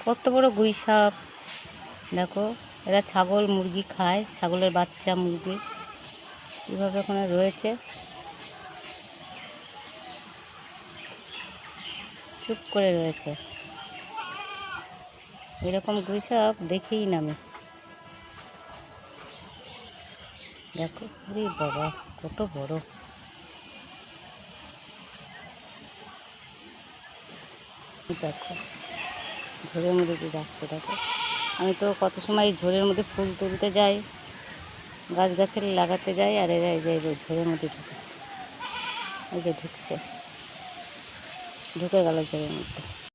কত বড় গুই সাপ দেখো। এরা ছাগল মুরগি খায়, ছাগলের বাচ্চা মুরগি কীভাবে ওখানে রয়েছে, চুপ করে রয়েছে। এরকম গুই সাপ দেখিই না আমি। দেখো ওরে বাবা কত বড়। দেখো ঝোড়ের মধ্যে দিয়ে যাচ্ছে। দেখো আমি তো কত সময় ঝোড়ের মধ্যে ফুল তুলতে যাই, গাছগাছালি লাগাতে যাই, আর এরা এই যে ঝোড়ের মধ্যে ঢুকেছে, এই যে ঢুকছে, ঢুকে গেল ঝোড়ের মধ্যে।